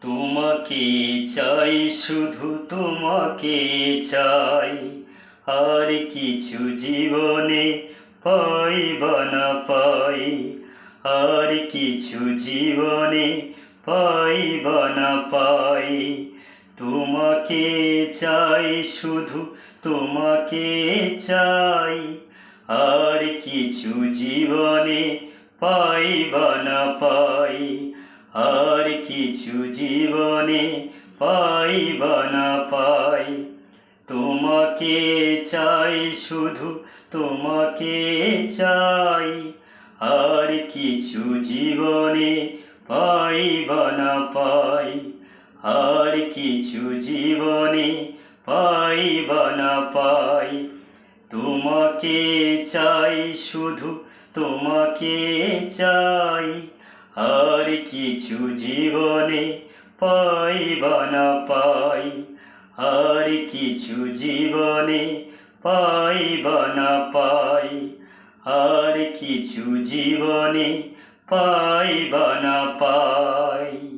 তোমাকে চাই, শুধু তোমাকে চাই, আর কিছু জীবনে পাই বা না পাই, আর কিছু জীবনে পাই বা না পাই। তোমাকে চাই, শুধু তোমাকে চাই, আর কিছু জীবনে পাই বা না পাই, আর কিছু জীবনে পাই বা না পাই। তোমাকে চাই, শুধু তোমাকে চাই, আর কিছু জীবনে পাই বা না পাই, আর কিছু জীবনে পাই বা না পাই। তোমাকে চাই, শুধু তোমাকে চাই, আর কিছু জীবনে পাই বা না পাই, আর কিছু জীবনে পাই বা না পাই, আর কিছু জীবনে পাই বা না পাই।